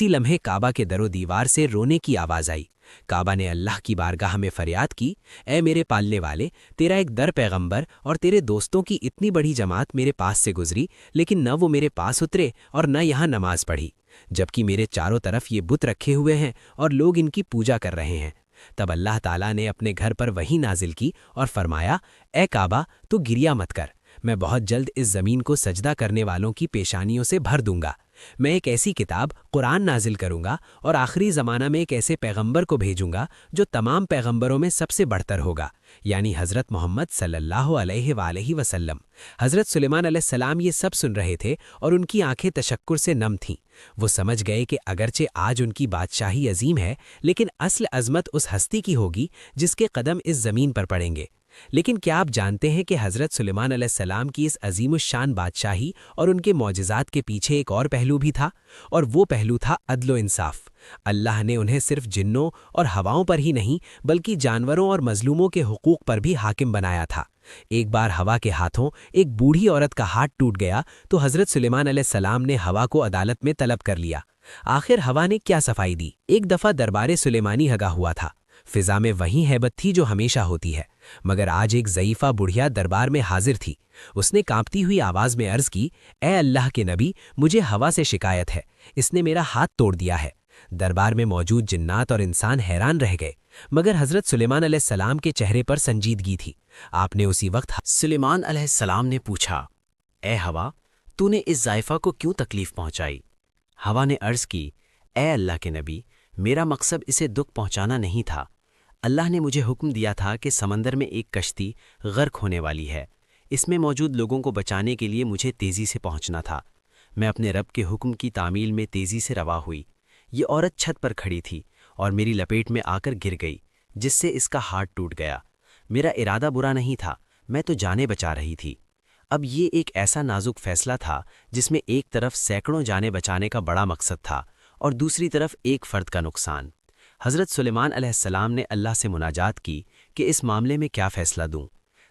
इसी लम्हे काबा के दरो दीवार से रोने की आवाज़ आई। काबा ने अल्लाह की बारगाह में फरियाद की, ऐ मेरे पालने वाले, तेरा एक दर पैगंबर और तेरे दोस्तों की इतनी बड़ी जमात मेरे पास से गुजरी, लेकिन न वो मेरे पास उतरे और न यहाँ नमाज पढ़ी, जबकि मेरे चारों तरफ ये बुत रखे हुए हैं और लोग इनकी पूजा कर रहे हैं। तब अल्लाह ताला ने अपने घर पर वही नाजिल की और फरमाया, ए काबा, तू गिरिया मत कर, मैं बहुत जल्द इस ज़मीन को सजदा करने वालों की पेशानियों से भर दूंगा। मैं एक ऐसी किताब कुरान नाजिल करूंगा और आखिरी ज़माना में एक ऐसे पैगंबर को भेजूंगा जो तमाम पैगंबरों में सबसे बढ़तर होगा, यानी हज़रत मोहम्मद सल्लल्लाहु अलैहि वसल्लम। हज़रत सुलेमान अलैहिस्सलाम ये सब सुन रहे थे और उनकी आंखें तशक्कुर से नम थीं। वो समझ गए कि अगरचे आज उनकी बादशाही अजीम है, लेकिन असल अज़मत उस हस्ती की होगी जिसके कदम इस ज़मीन पर पड़ेंगे। लेकिन क्या आप जानते हैं कि हज़रत सुलेमान अलैहिस्सलाम की इस अज़ीमुश्शान बादशाही और उनके मौजिज़ात के पीछे एक और पहलू भी था, और वो पहलू था अदल व इंसाफ। अल्लाह ने उन्हें सिर्फ जिन्नों और हवाओं पर ही नहीं बल्कि जानवरों और मजलूमों के हुकूक पर भी हाकिम बनाया था। एक बार हवा के हाथों एक बूढ़ी औरत का हाथ टूट गया तो हज़रत सुलेमान अलैहिस्सलाम ने हवा को अदालत में तलब कर लिया। आखिर हवा ने क्या सफाई दी? एक दफ़ा दरबारे सुलेमानी हगा हुआ था। फिजा में वही हैबत थी जो हमेशा होती है, मगर आज एक ज़ईफ़ा बुढ़िया दरबार में हाजिर थी। उसने कांपती हुई आवाज़ में अर्ज़ की, ए अल्लाह के नबी, मुझे हवा से शिकायत है, इसने मेरा हाथ तोड़ दिया है। दरबार में मौजूद जिन्नात और इंसान हैरान रह गए, मगर हज़रत सुलेमान अलैहिस्सलाम के चेहरे पर संजीदगी थी। आपने उसी वक्त सुलेमान अलैहिस्सलाम ने पूछा, ए हवा, तूने इस ज़ाइफ़ा को क्यों तकलीफ़ पहुँचाई? हवा ने अर्ज़ की, ए अल्लाह के नबी, मेरा मकसद इसे दुख पहुँचाना नहीं था। अल्लाह ने मुझे हुक्म दिया था कि समंदर में एक कश्ती गर्क होने वाली है, इसमें मौजूद लोगों को बचाने के लिए मुझे तेज़ी से पहुँचना था। मैं अपने रब के हुक्म की तामील में तेज़ी से रवा हुई। ये औरत छत पर खड़ी थी और मेरी लपेट में आकर गिर गई, जिससे इसका हाथ टूट गया। मेरा इरादा बुरा नहीं था, मैं तो जानें बचा रही थी। अब ये एक ऐसा नाजुक फ़ैसला था जिसमें एक तरफ सैकड़ों जानें बचाने का बड़ा मकसद था और दूसरी तरफ एक फ़र्द का नुकसान। हज़रत सुलेमान अलैहिस्सलाम ने अल्लाह से मुनाजात की कि इस मामले में क्या फ़ैसला दूं।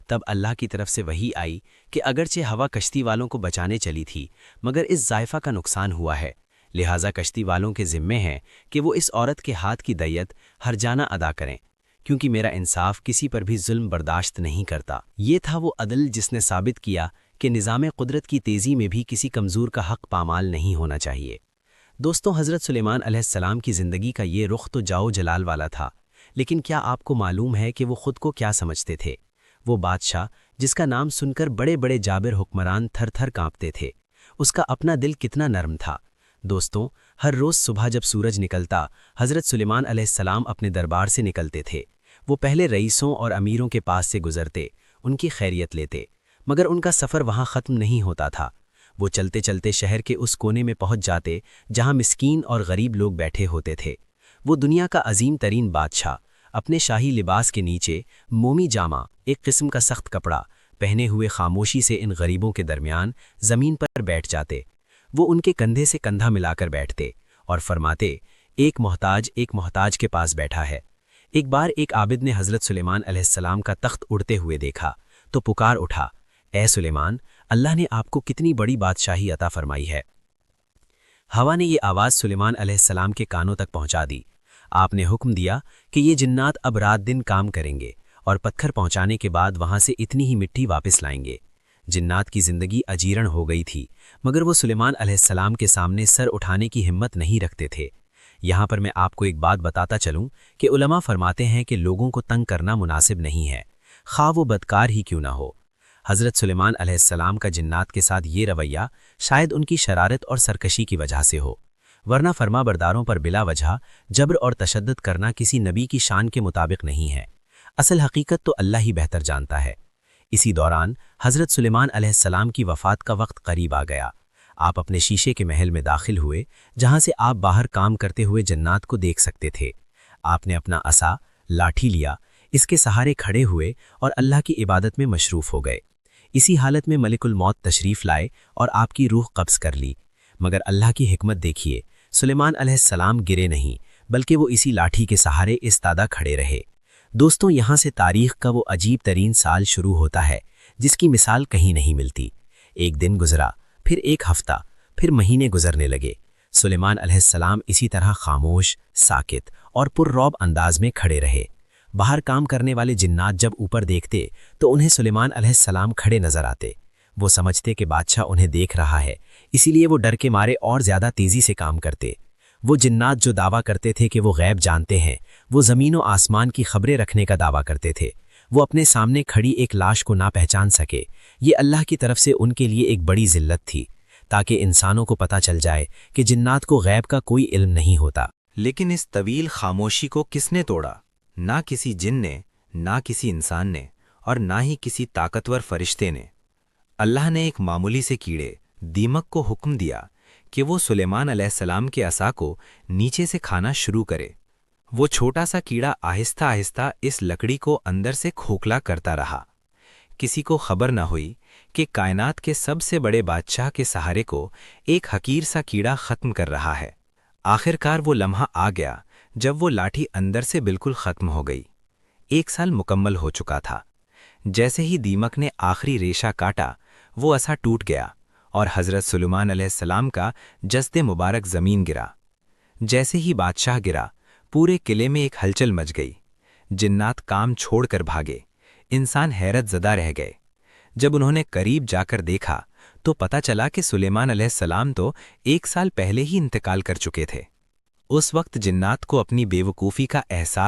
तब अल्लाह की तरफ से वही आई कि अगरचे हवा कश्ती वालों को बचाने चली थी, मगर इस ज़ाइफ़ा का नुकसान हुआ है, लिहाजा कश्ती वालों के ज़िम्मे है कि वो इस औरत के हाथ की दैयत हरजाना अदा करें, क्योंकि मेरा इंसाफ किसी पर भी जुल्म बर्दाश्त नहीं करता। ये था वो अदल जिसने साबित किया कि निज़ाम कुदरत की तेज़ी में भी किसी कमज़ोर का हक़ पामाल नहीं होना चाहिए। दोस्तों, हज़रत सुलेमान अलैहिस्सलाम की ज़िंदगी का ये रुख तो जाओ जलाल वाला था, लेकिन क्या आपको मालूम है कि वो ख़ुद को क्या समझते थे? वो बादशाह जिसका नाम सुनकर बड़े बड़े जाबिर हुक्मरान थर थर काँपते थे, उसका अपना दिल कितना नरम था। दोस्तों, हर रोज़ सुबह जब सूरज निकलता, हज़रत सुलेमान अलैहिस्सलाम अपने दरबार से निकलते थे। वो पहले रईसों और अमीरों के पास से गुज़रते, उनकी खैरियत लेते, मगर उनका सफ़र वहाँ ख़त्म नहीं होता था। वो चलते चलते शहर के उस कोने में पहुँच जाते जहाँ मिस्कीन और गरीब लोग बैठे होते थे। वो दुनिया का अजीम तरीन बादशाह अपने शाही लिबास के नीचे मोमी जामा, एक किस्म का सख्त कपड़ा पहने हुए खामोशी से इन गरीबों के दरमियान ज़मीन पर बैठ जाते। वो उनके कंधे से कंधा मिलाकर बैठते और फरमाते, एक मोहताज के पास बैठा है। एक बार एक आबिद ने हज़रत सुलेमान अलैहिस्सलाम का तख्त उड़ते हुए देखा तो पुकार उठा, ए सुलेमान, अल्लाह ने आपको कितनी बड़ी बादशाही अता फरमाई है। हवा ने ये आवाज़ सुलेमान अलैहिस्सलाम के कानों तक पहुंचा दी। आपने हुक्म दिया कि ये जिन्नात अब रात दिन काम करेंगे और पत्थर पहुंचाने के बाद वहां से इतनी ही मिट्टी वापस लाएंगे। जिन्नात की ज़िंदगी अजीरण हो गई थी, मगर वो सुलेमान अलैहिस्सलाम के सामने सर उठाने की हिम्मत नहीं रखते थे। यहाँ पर मैं आपको एक बात बताता चलूँ कि उलमा फरमाते हैं कि लोगों को तंग करना मुनासिब नहीं है, खा वो बदकार ही क्यों ना हो। हज़रत सुलेमान अलैहिस्सलाम का जिन्नात के साथ ये रवैया शायद उनकी शरारत और सरकशी की वजह से हो, वरना फरमाबरदारों पर बिला वजह जब्र और तशद्दुद करना किसी नबी की शान के मुताबिक नहीं है। असल हकीकत तो अल्लाह ही बेहतर जानता है। इसी दौरान हज़रत सुलेमान अलैहिस्सलाम की वफ़ात का वक्त करीब आ गया। आप अपने शीशे के महल में दाखिल हुए, जहाँ से आप बाहर काम करते हुए जन्नात को देख सकते थे। आपने अपना असा लाठी लिया, इसके सहारे खड़े हुए और अल्लाह की इबादत में मशरूफ़ हो गए। इसी हालत में मलिकुल मौत तशरीफ़ लाए और आपकी रूह कब्ज़ कर ली, मगर अल्लाह की हिकमत देखिए, सुलेमान अलैहिस्सलाम गिरे नहीं, बल्कि वो इसी लाठी के सहारे इस्तादा खड़े रहे। दोस्तों, यहाँ से तारीख़ का वो अजीब तरीन साल शुरू होता है जिसकी मिसाल कहीं नहीं मिलती। एक दिन गुजरा, फिर एक हफ्ता, फिर महीने गुजरने लगे। سلیمان علیہ السلام اسی طرح خاموش، ساکت اور پر رعب انداز میں کھڑے رہے۔ باہر کام کرنے والے جنات جب اوپر دیکھتے تو انہیں سلیمان علیہ السلام کھڑے نظر آتے۔ وہ سمجھتے کہ بادشاہ انہیں دیکھ رہا ہے، اسی لیے وہ ڈر کے مارے اور زیادہ تیزی سے کام کرتے۔ وہ جنات جو دعویٰ کرتے تھے کہ وہ غیب جانتے ہیں، وہ زمین و آسمان کی خبریں رکھنے کا دعویٰ کرتے تھے۔ وہ اپنے سامنے کھڑی ایک لاش کو نہ پہچان سکے۔ یہ اللہ کی طرف سے ان کے لیے ایک بڑی ذلت تھی، تاکہ انسانوں کو پتہ چل جائے کہ جنات کو غیب کا کوئی علم نہیں ہوتا۔ لیکن اس طویل خاموشی کو کس نے توڑا؟ نہ کسی جن نے، نہ کسی انسان نے، اور نہ ہی کسی طاقتور فرشتے نے۔ اللہ نے ایک معمولی سے کیڑے، دیمک کو حکم دیا کہ وہ سلیمان علیہ السلام کے عصا کو نیچے سے کھانا شروع کرے۔ وہ چھوٹا سا کیڑا آہستہ آہستہ اس لکڑی کو اندر سے کھوکھلا کرتا رہا۔ کسی کو خبر نہ ہوئی کہ کائنات کے سب سے بڑے بادشاہ کے سہارے کو ایک حقیر سا کیڑا ختم کر رہا ہے۔ آخر کار وہ لمحہ آ گیا جب وہ لاٹھی اندر سے بالکل ختم ہو گئی۔ 1 سال مکمل ہو چکا تھا۔ جیسے ہی دیمک نے آخری ریشہ کاٹا، وہ عصا ٹوٹ گیا اور حضرت سلیمان علیہ السلام کا جسد مبارک زمین گرا۔ جیسے ہی بادشاہ گرا، پورے قلعے میں ایک ہلچل مچ گئی۔ جنات کام چھوڑ کر بھاگے، انسان حیرت زدہ رہ گئے۔ جب انہوں نے قریب جا کر دیکھا تو پتہ چلا کہ سلیمان علیہ السلام تو 1 سال پہلے ہی انتقال کر چکے تھے۔ اس وقت جنات کو اپنی بے وقوفی کا احساس